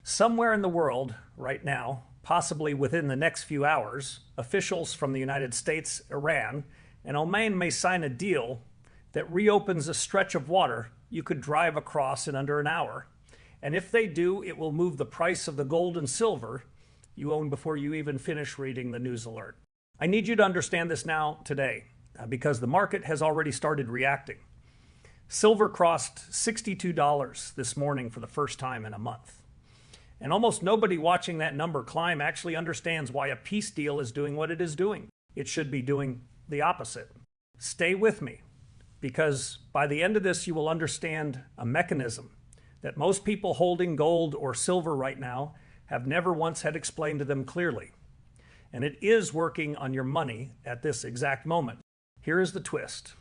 Somewhere in the world right now, possibly within the next few hours, officials from the United States, Iran, and Oman may sign a deal that reopens a stretch of water you could drive across in under an hour. And if they do, it will move the price of the gold and silver you own before you even finish reading the news alert. I need you to understand this now, today, because the market has already started reacting. Silver crossed $62 this morning for the first time in a month. And almost nobody watching that number climb actually understands why a peace deal is doing what it is doing. It should be doing the opposite. Stay with me, because by the end of this, you will understand a mechanism that most people holding gold or silver right now have never once had explained to them clearly. And it is working on your money at this exact moment. Here is the twist.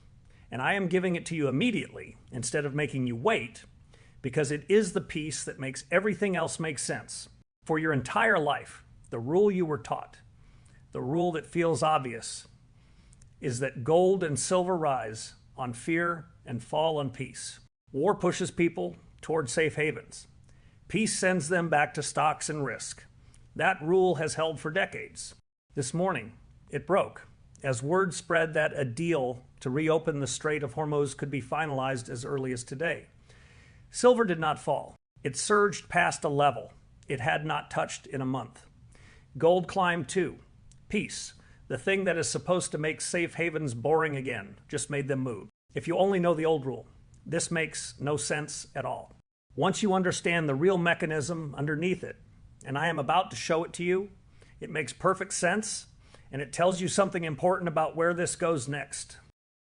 And I am giving it to you immediately instead of making you wait, because it is the piece that makes everything else make sense. For your entire life, the rule you were taught, the rule that feels obvious, is that gold and silver rise on fear and fall on peace. War pushes people toward safe havens. Peace sends them back to stocks and risk. That rule has held for decades. This morning, it broke, as word spread that a deal to reopen the Strait of Hormuz could be finalized as early as today. Silver did not fall. It surged past a level it had not touched in a month. Gold climbed too. Peace, the thing that is supposed to make safe havens boring again, just made them move. If you only know the old rule, this makes no sense at all. Once you understand the real mechanism underneath it, and I am about to show it to you, it makes perfect sense, and it tells you something important about where this goes next.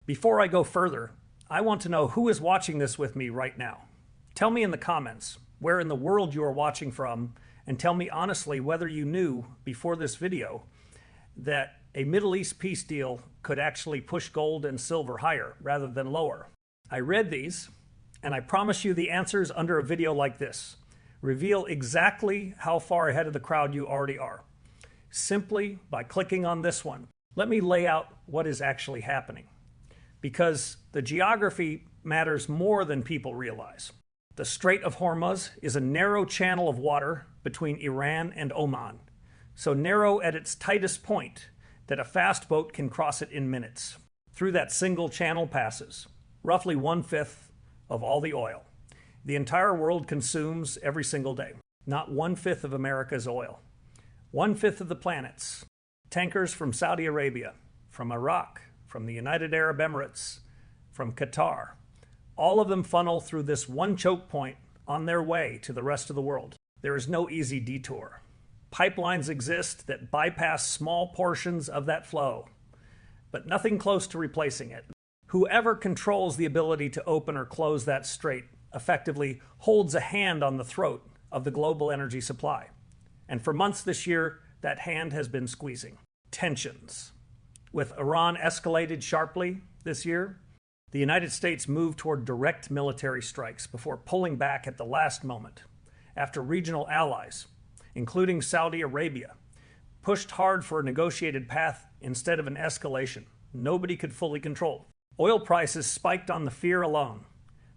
Before I go further, I want to know who is watching this with me right now. Tell me in the comments where in the world you are watching from, and tell me honestly whether you knew before this video that a Middle East peace deal could actually push gold and silver higher rather than lower. I read these, and I promise you the answers under a video like this reveal exactly how far ahead of the crowd you already are, simply by clicking on this one. Let me lay out what is actually happening, because the geography matters more than people realize. The Strait of Hormuz is a narrow channel of water between Iran and Oman, so narrow at its tightest point that a fast boat can cross it in minutes. Through that single channel passes roughly 1/5 of all the oil the entire world consumes every single day. Not 1/5 of America's oil. 1/5 of the planet's. Tankers from Saudi Arabia, from Iraq, from the United Arab Emirates, from Qatar, all of them funnel through this one choke point on their way to the rest of the world. There is no easy detour. Pipelines exist that bypass small portions of that flow, but nothing close to replacing it. Whoever controls the ability to open or close that strait effectively holds a hand on the throat of the global energy supply. And for months this year, that hand has been squeezing. Tensions. With Iran escalated sharply this year, the United States moved toward direct military strikes before pulling back at the last moment, after regional allies, including Saudi Arabia, pushed hard for a negotiated path instead of an escalation nobody could fully control. Oil prices spiked on the fear alone,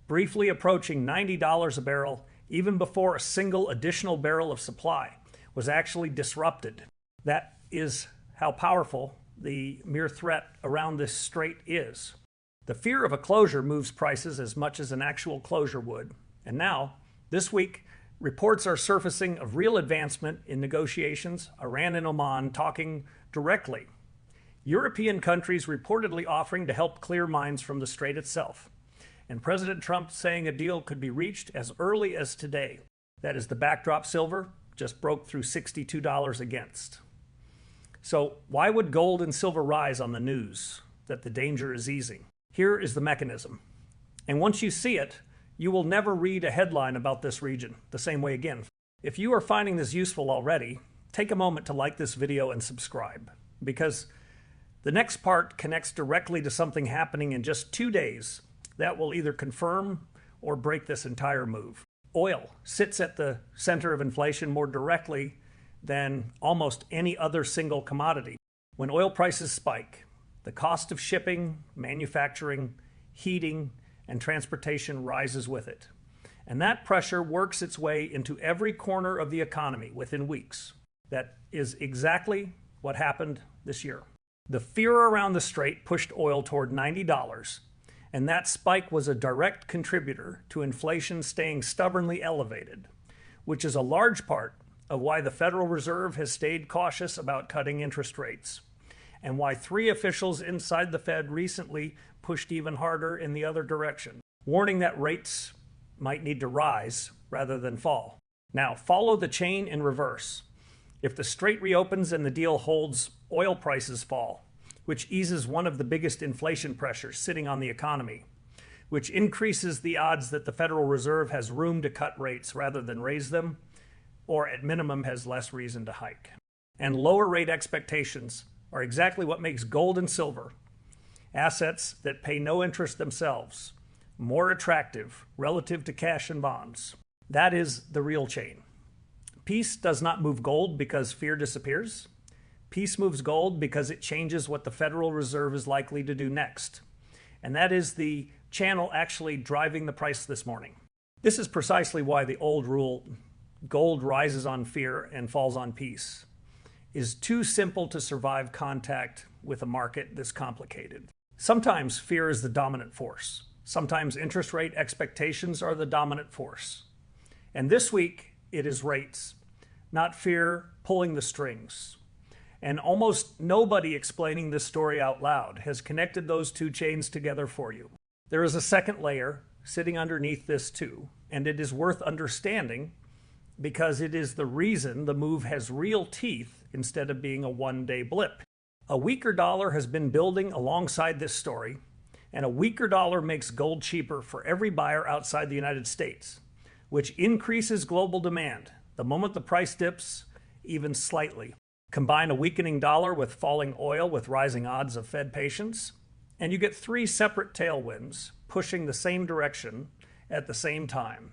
briefly approaching $90 a barrel even before a single additional barrel of supply was actually disrupted. That is how powerful the mere threat around this strait is. The fear of a closure moves prices as much as an actual closure would. And now, this week, reports are surfacing of real advancement in negotiations, Iran and Oman talking directly. European countries reportedly offering to help clear mines from the strait itself. And President Trump saying a deal could be reached as early as today. That is the backdrop. Silver just broke through $62 against. So why would gold and silver rise on the news that the danger is easing? Here is the mechanism. And once you see it, you will never read a headline about this region the same way again. If you are finding this useful already, take a moment to like this video and subscribe, because the next part connects directly to something happening in just 2 days that will either confirm or break this entire move. Oil sits at the center of inflation more directly than almost any other single commodity. When oil prices spike, the cost of shipping, manufacturing, heating, and transportation rises with it. And that pressure works its way into every corner of the economy within weeks. That is exactly what happened this year. The fear around the strait pushed oil toward $90, and that spike was a direct contributor to inflation staying stubbornly elevated, which is a large part of why the Federal Reserve has stayed cautious about cutting interest rates, and why 3 officials inside the Fed recently pushed even harder in the other direction, warning that rates might need to rise rather than fall. Now, follow the chain in reverse. If the strait reopens and the deal holds, oil prices fall, which eases one of the biggest inflation pressures sitting on the economy, which increases the odds that the Federal Reserve has room to cut rates rather than raise them, or at minimum has less reason to hike. And lower rate expectations are exactly what makes gold and silver, assets that pay no interest themselves, more attractive relative to cash and bonds. That is the real chain. Peace does not move gold because fear disappears. Peace moves gold because it changes what the Federal Reserve is likely to do next. And that is the channel actually driving the price this morning. This is precisely why the old rule, gold rises on fear and falls on peace, is too simple to survive contact with a market this complicated. Sometimes fear is the dominant force. Sometimes interest rate expectations are the dominant force. And this week, it is rates, not fear pulling the strings. And almost nobody explaining this story out loud has connected those two chains together for you. There is a second layer sitting underneath this too, and it is worth understanding because it is the reason the move has real teeth instead of being a one-day blip. A weaker dollar has been building alongside this story, and a weaker dollar makes gold cheaper for every buyer outside the United States, which increases global demand the moment the price dips even slightly. Combine a weakening dollar with falling oil with rising odds of Fed patience, and you get 3 separate tailwinds pushing the same direction at the same time,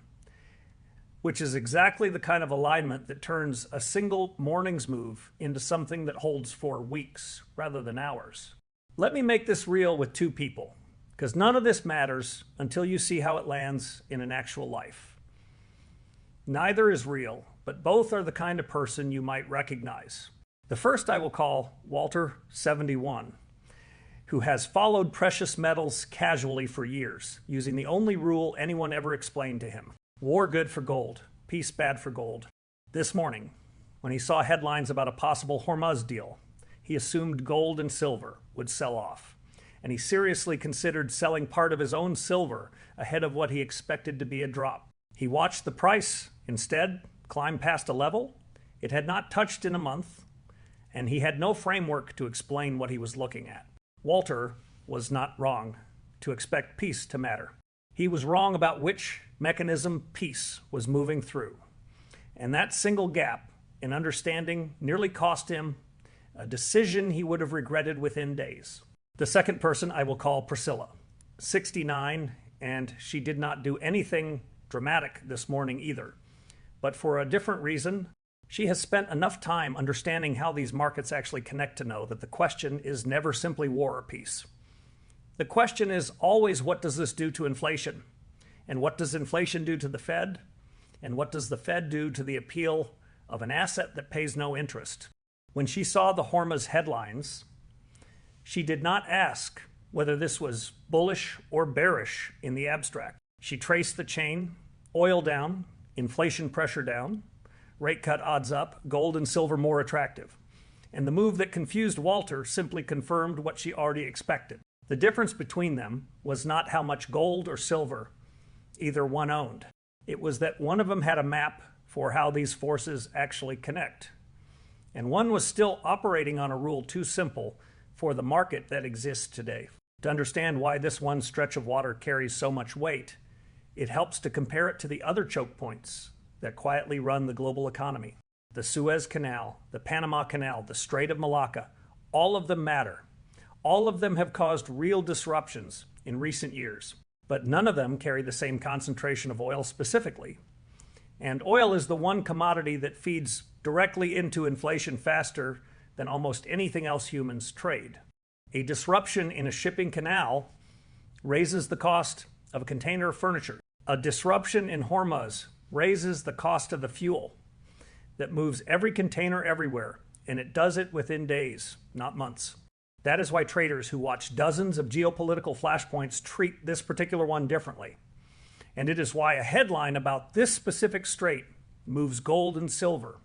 which is exactly the kind of alignment that turns a single morning's move into something that holds for weeks rather than hours. Let me make this real with 2 people, because none of this matters until you see how it lands in an actual life. Neither is real, but both are the kind of person you might recognize. The first I will call Walter, 71, who has followed precious metals casually for years, using the only rule anyone ever explained to him. War good for gold, peace bad for gold. This morning, when he saw headlines about a possible Hormuz deal, he assumed gold and silver would sell off, and he seriously considered selling part of his own silver ahead of what he expected to be a drop. He watched the price, instead, climb past a level it had not touched in a month, and he had no framework to explain what he was looking at. Walter was not wrong to expect peace to matter. He was wrong about which mechanism peace was moving through. And that single gap in understanding nearly cost him a decision he would have regretted within days. The second person I will call Priscilla, 69, and she did not do anything dramatic this morning either. But for a different reason, she has spent enough time understanding how these markets actually connect to know that the question is never simply war or peace. The question is always, what does this do to inflation? And what does inflation do to the Fed? And what does the Fed do to the appeal of an asset that pays no interest? When she saw the Hormuz headlines, she did not ask whether this was bullish or bearish in the abstract. She traced the chain: oil down, inflation pressure down, rate cut odds up, gold and silver more attractive. And the move that confused Walter simply confirmed what she already expected. The difference between them was not how much gold or silver either one owned. It was that one of them had a map for how these forces actually connect. And one was still operating on a rule too simple for the market that exists today. To understand why this one stretch of water carries so much weight, it helps to compare it to the other choke points that quietly run the global economy. The Suez Canal, the Panama Canal, the Strait of Malacca, all of them matter. All of them have caused real disruptions in recent years, but none of them carry the same concentration of oil specifically. And oil is the one commodity that feeds directly into inflation faster than almost anything else humans trade. A disruption in a shipping canal raises the cost of a container of furniture. A disruption in Hormuz raises the cost of the fuel that moves every container everywhere, and it does it within days, not months. That is why traders who watch dozens of geopolitical flashpoints treat this particular one differently. And it is why a headline about this specific strait moves gold and silver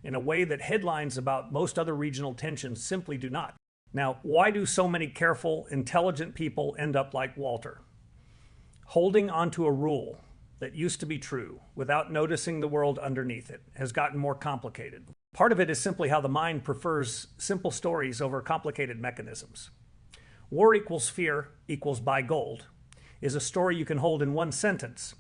in a way that headlines about most other regional tensions simply do not. Now, why do so many careful, intelligent people end up like Walter? Holding onto a rule that used to be true without noticing the world underneath it has gotten more complicated. Part of it is simply how the mind prefers simple stories over complicated mechanisms. War equals fear equals buy gold is a story you can hold in one sentence.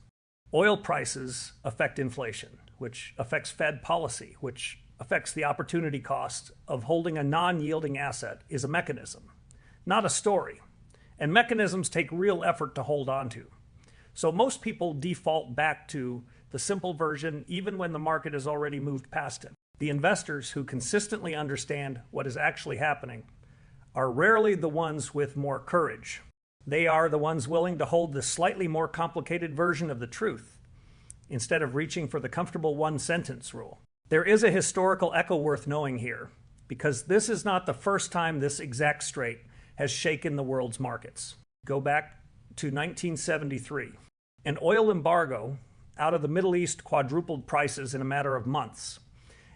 Oil prices affect inflation, which affects Fed policy, which affects the opportunity cost of holding a non-yielding asset is a mechanism, not a story. And mechanisms take real effort to hold on to. So most people default back to the simple version even when the market has already moved past it. The investors who consistently understand what is actually happening are rarely the ones with more courage. They are the ones willing to hold the slightly more complicated version of the truth instead of reaching for the comfortable one-sentence rule. There is a historical echo worth knowing here, because this is not the first time this exact strait has shaken the world's markets. Go back to 1973. An oil embargo out of the Middle East quadrupled prices in a matter of months,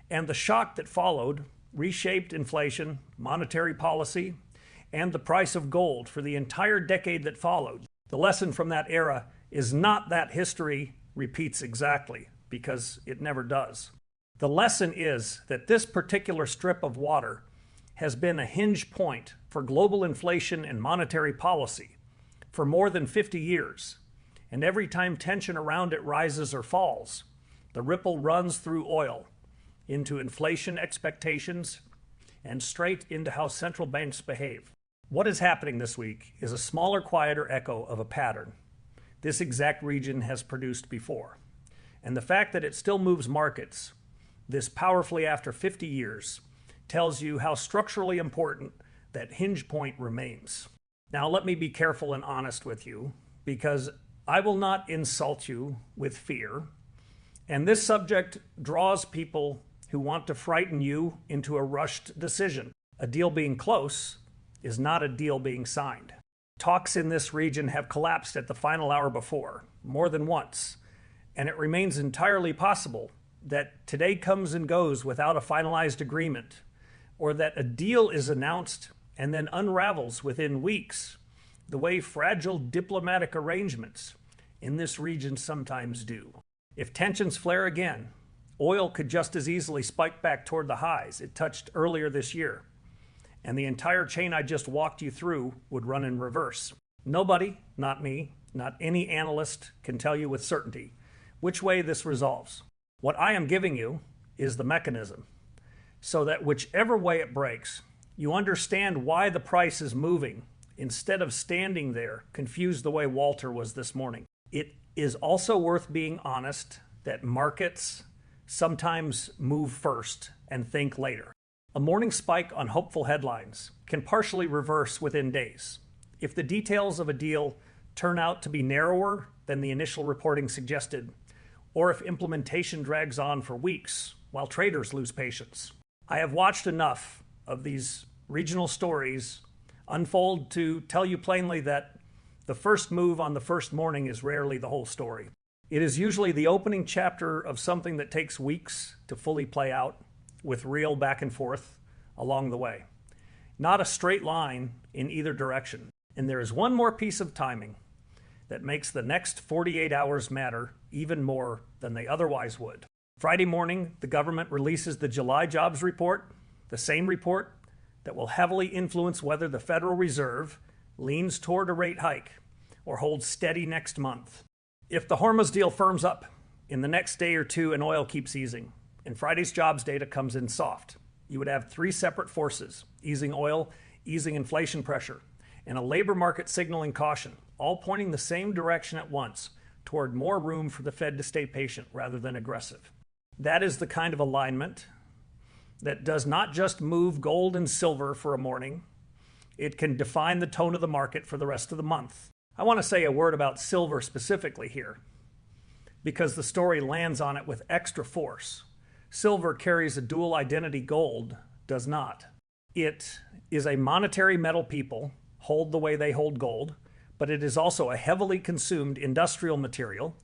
and the shock that followed reshaped inflation, monetary policy, and the price of gold for the entire decade that followed. The lesson from that era is not that history repeats exactly, because it never does. The lesson is that this particular strip of water has been a hinge point for global inflation and monetary policy for more than 50 years. And every time tension around it rises or falls, the ripple runs through oil into inflation expectations and straight into how central banks behave. What is happening this week is a smaller, quieter echo of a pattern this exact region has produced before. And the fact that it still moves markets this powerfully after 50 years tells you how structurally important that hinge point remains. Now, let me be careful and honest with you, because I will not insult you with fear. And this subject draws people who want to frighten you into a rushed decision. A deal being close is not a deal being signed. Talks in this region have collapsed at the final hour before, more than once, and it remains entirely possible that today comes and goes without a finalized agreement, or that a deal is announced and then unravels within weeks, the way fragile diplomatic arrangements in this region sometimes do. If tensions flare again, oil could just as easily spike back toward the highs it touched earlier this year, and the entire chain I just walked you through would run in reverse. Nobody, not me, not any analyst, can tell you with certainty which way this resolves. What I am giving you is the mechanism, so that whichever way it breaks, you understand why the price is moving instead of standing there confused the way Walter was this morning. It is also worth being honest that markets sometimes move first and think later. A morning spike on hopeful headlines can partially reverse within days if the details of a deal turn out to be narrower than the initial reporting suggested, or if implementation drags on for weeks while traders lose patience. I have watched enough of these regional stories unfold to tell you plainly that the first move on the first morning is rarely the whole story. It is usually the opening chapter of something that takes weeks to fully play out, with real back and forth along the way. Not a straight line in either direction. And there is one more piece of timing that makes the next 48 hours matter even more than they otherwise would. Friday morning, the government releases the July jobs report, the same report that will heavily influence whether the Federal Reserve leans toward a rate hike or holds steady next month. If the Hormuz deal firms up in the next day or two and oil keeps easing, and Friday's jobs data comes in soft, you would have three separate forces: easing oil, easing inflation pressure, and a labor market signaling caution, all pointing the same direction at once toward more room for the Fed to stay patient rather than aggressive. That is the kind of alignment that does not just move gold and silver for a morning, it can define the tone of the market for the rest of the month. I want to say a word about silver specifically here, because the story lands on it with extra force. Silver carries a dual identity, gold does not. It is a monetary metal people hold the way they hold gold, but it is also a heavily consumed industrial material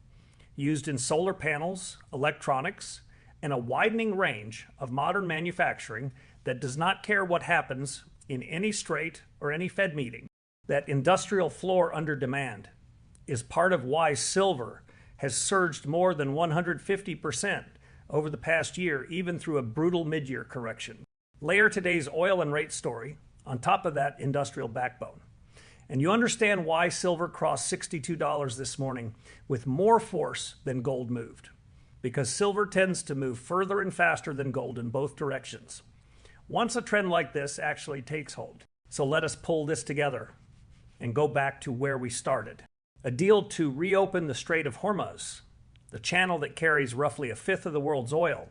used in solar panels, electronics, and a widening range of modern manufacturing that does not care what happens in any strait or any Fed meeting. That industrial floor under demand is part of why silver has surged more than 150% over the past year, even through a brutal mid-year correction. Layer today's oil and rate story on top of that industrial backbone, and you understand why silver crossed $62 this morning with more force than gold moved. Because silver tends to move further and faster than gold in both directions once a trend like this actually takes hold. So let us pull this together and go back to where we started. A deal to reopen the Strait of Hormuz, the channel that carries roughly a fifth of the world's oil,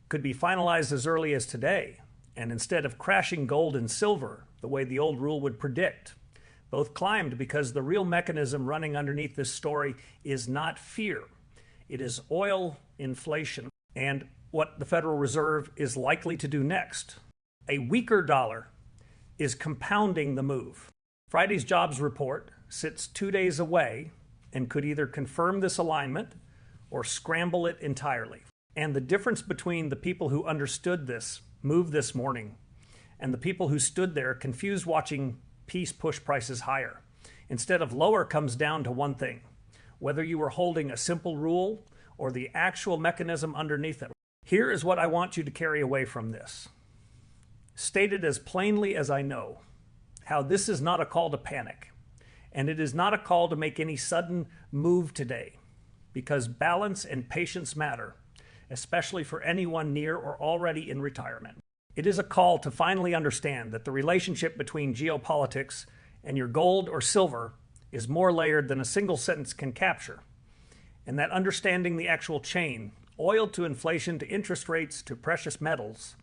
could be finalized as early as today, and instead of crashing gold and silver the way the old rule would predict, both climbed because the real mechanism running underneath this story is not fear. It is oil inflation and what the Federal Reserve is likely to do next. A weaker dollar is compounding the move. Friday's jobs report sits 2 days away and could either confirm this alignment or scramble it entirely. And the difference between the people who understood this move this morning and the people who stood there confused watching peace push prices higher instead of lower comes down to one thing: whether you were holding a simple rule or the actual mechanism underneath it. Here is what I want you to carry away from this. Stated as plainly as I know, how this is not a call to panic, and it is not a call to make any sudden move today, because balance and patience matter, especially for anyone near or already in retirement. It is a call to finally understand that the relationship between geopolitics and your gold or silver is more layered than a single sentence can capture, and that understanding the actual chain, oil to inflation to interest rates to precious metals,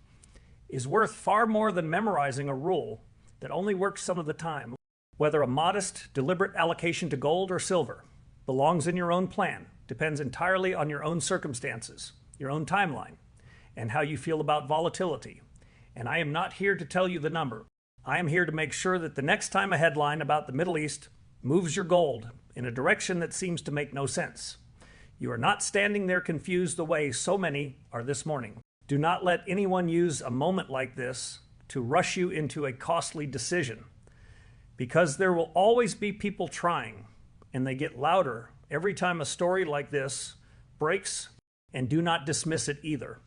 is worth far more than memorizing a rule that only works some of the time. Whether a modest, deliberate allocation to gold or silver belongs in your own plan depends entirely on your own circumstances, your own timeline, and how you feel about volatility. And I am not here to tell you the number. I am here to make sure that the next time a headline about the Middle East moves your gold in a direction that seems to make no sense, you are not standing there confused the way so many are this morning. Do not let anyone use a moment like this to rush you into a costly decision, because there will always be people trying, and they get louder every time a story like this breaks, and do not dismiss it either.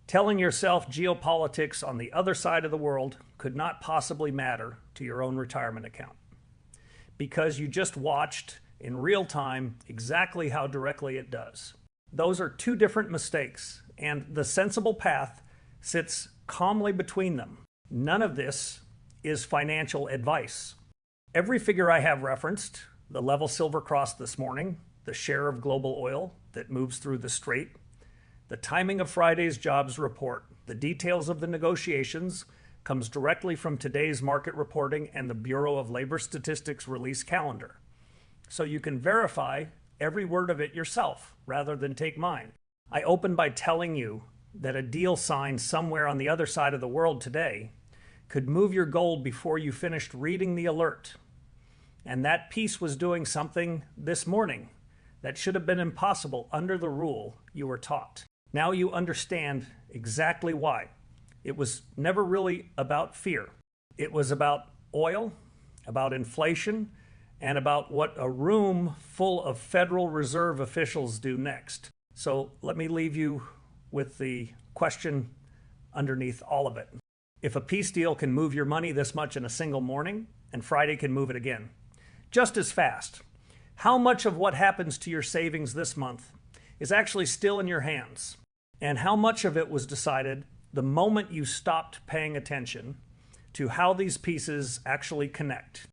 Telling yourself geopolitics on the other side of the world could not possibly matter to your own retirement account, because you just watched in real time exactly how directly it does. Those are two different mistakes, and the sensible path sits calmly between them. None of this is financial advice. Every figure I have referenced, the level silver crossed this morning, the share of global oil that moves through the strait, the timing of Friday's jobs report, the details of the negotiations comes directly from today's market reporting and the Bureau of Labor Statistics release calendar. So you can verify every word of it yourself rather than take mine. I open by telling you that a deal signed somewhere on the other side of the world today could move your gold before you finished reading the alert. And that piece was doing something this morning that should have been impossible under the rule you were taught. Now you understand exactly why. It was never really about fear. It was about oil, about inflation, and about what a room full of Federal Reserve officials do next. So let me leave you with the question underneath all of it. If a peace deal can move your money this much in a single morning, and Friday can move it again, just as fast, how much of what happens to your savings this month is actually still in your hands? And how much of it was decided the moment you stopped paying attention to how these pieces actually connect?